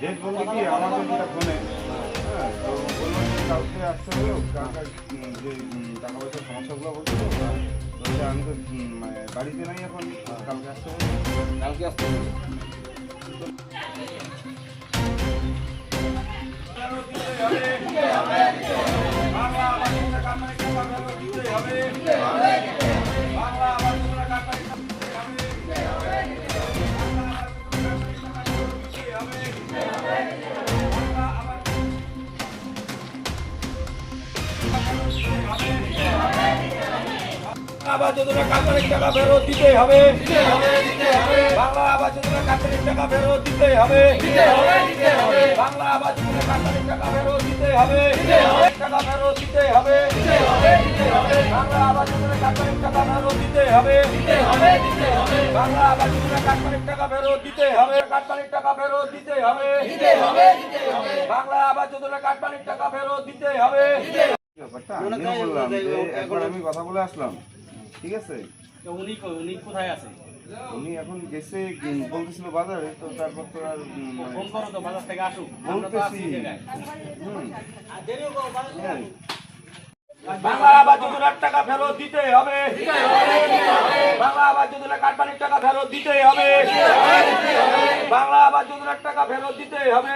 Date বলতে কি আমাদের যেটা ফোনে, হ্যাঁ, তো বললো যে কালকে আসতে হলো, কালকে যে টাকা পয়সার সমস্যাগুলো বলছিল, তো আমি তো মানে বাড়িতে নাই এখন, কালকে আসতে হলো। কালকে আসতে হবে। আবাস যোজনা কালকারিক টাকা ফেরত দিতে হবে। বাংলা আবাস যোজনা কালকারিক টাকা ফেরত দিতে হবে। বাংলা আবাস যোজনা কালকারিক টাকা ফেরত দিতে হবে। টাকা ফেরত দিতে হবে। বাংলা আবাস যোজনা কালকারিক টাকা ফেরত দিতে হবে। বাংলা আবাস যোজনা কালকারিক টাকা ফেরত দিতে হবে। কালকারিক টাকা ফেরত দিতে হবে। বাংলা আবাস যোজনা কালকারিক টাকা ফেরত দিতে হবে। ব্যাপারটা আমিও বললাম যে একবার আমি কথা বলে আসলাম, ঠিক আছে। উনি কোথায় আছে? উনি এখন গেছে, বলতেছিল বাজারে, তো তারপর তো আর ফোন করো তো, বাজার থেকে আসুক। বলতেছি। হ্যাঁ, বাংলা আবাস যোজনার টাকা ফেরত দিতে হবে। বাংলা আবাস যোজনা কাটবানির টাকা ফেরত দিতে হবে। বাংলা আবাস যোজনার টাকা ফেরত দিতে হবে।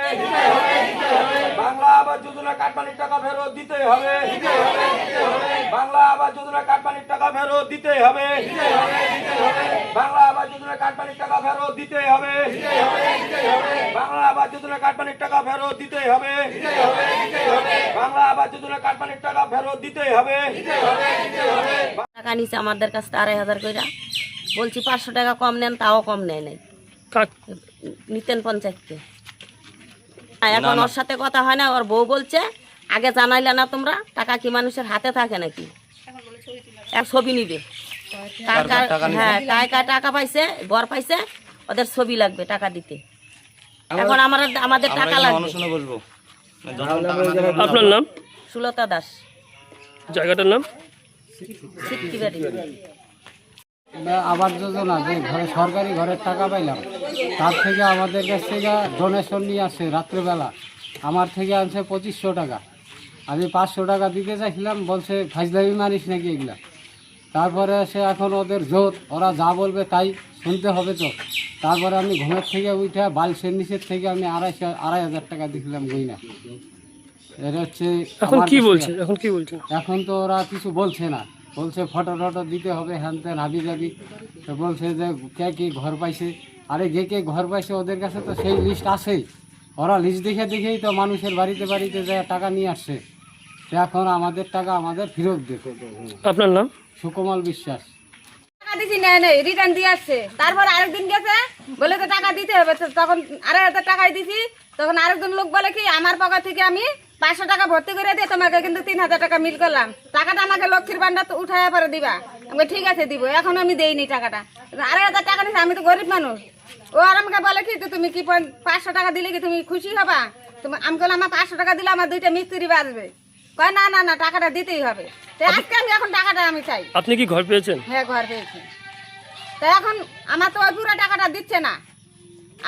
বাংলা আবাস যোজনা কাটবানির টাকা ফেরত দিতে হবে। বাংলা আবাস যোজনা কাটবানির টাকা ফেরত দিতে হবে। বাংলা আবাস যোজনা কাটবানির টাকা ফেরত দিতে হবে। বাংলা আবাস যোজনা কাটবানির টাকা ফেরত দিতে হবে। বাংলা আবাস যোজনা কাটবানির টাকা ফেরত দিতে হবে। টাকা নিছে আমাদের কাছে 2,500 করে, বলছি 500 টাকা কম নেন, তাও কম নেয় নাই। নিতেন পঞ্চায়েতকে। এখন ওর সাথে কথা হয় না, ওর বউ বলছে আগে জানাইলে না তোমরা, টাকা কি মানুষের হাতে থাকে নাকি, এক ছবি নিবে। হ্যাঁ, কার টাকা পাইছে, ঘর পাইছে, ওদের ছবি লাগবে টাকা দিতে। এখন আমাদের টাকা লাগবে। আপনার নাম? সুলতা দাস, জায়গাটার নাম? সিটকিবাড়ি। আবাস যোজনা যে ঘরে সরকারি ঘরের টাকা পাইলাম, তার থেকে আমাদের কাছ থেকে ডোনেশন নিয়ে আসছে রাত্রেবেলা। আমার থেকে আনছে 2500 টাকা। আমি 500 টাকা দিতে চাইছিলাম, বলছে ফাইজলামি মানিস নাকি এগুলা। তারপরে সে এখন ওদের জোর, ওরা যা বলবে তাই শুনতে হবে তো। তারপরে আমি ঘুমের থেকে উঠে বালিশের নিচের থেকে আমি 2,500 টাকা দিয়েছিলাম গইনা। এটা হচ্ছে এখন কি বলছে? এখন কি বলছে? এখন তো ওরা কিছু বলছে না, বলছে ফটো টটো দিতে হবে, হ্যান ত্যান হাবি যাবি। তো বলছে যে কে কি ঘর পাইছে। আরে কে ঘর পাইছে ওদের কাছে তো সেই লিস্ট আছেই। ওরা লিস্ট দেখেই তো মানুষের বাড়িতে বাড়িতে যায় টাকা নিয়ে আসছে। তো এখন আমাদের টাকা আমাদের ফেরত দেবে। আপনার নাম? সুকমল বিশ্বাস। টাকা দিছি নেয় রিটার্ন দিয়ে আসছে। তারপর আরেকদিন গেছে, বলে তো টাকা দিতে হবে। তখন 2,500 টাকাই দিছি। তখন আরেকজন লোক বলে কি আমার পকেট থেকে আমি 500 টাকা ভর্তি করে দিয়ে তোমাকে কিন্তু 3,000 টাকা মিল করলাম, টাকাটা আমাকে লক্ষ্মীর ভান্ডার তো উঠায় পরে দিবা। আমি ঠিক আছে দিব, এখন আমি দেইনি টাকাটা। 2,500 টাকা নিছি, আমি তো গরিব মানুষ। ও আর আমাকে বলে কি তুমি কি 500 টাকা দিলে কি তুমি খুশি হবা? আমি বললাম আমার 500 টাকা দিলে আমার 2টা মিস্ত্রি বাজবে। কয় না টাকাটা দিতেই হবে। তো আজকে আমি এখন টাকাটা আমি চাই। আপনি কি ঘর পেয়েছেন? হ্যাঁ, ঘর পেয়েছি। তাই এখন আমার তো ওই পুরো টাকাটা দিচ্ছে না।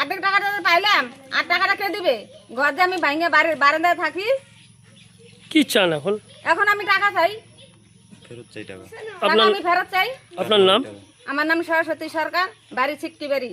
অর্ধেক টাকাটা পাইলাম, আর টাকাটা কে দিবে? ঘর যে আমি ভাঙে বারান্দায় থাকি। কি চান এখন? এখন আমি টাকা চাই, টাকা আমি ফেরত চাই। আপনার নাম? আমার নাম সরস্বতী সরকার, বাড়ি সিটকিবাড়ি।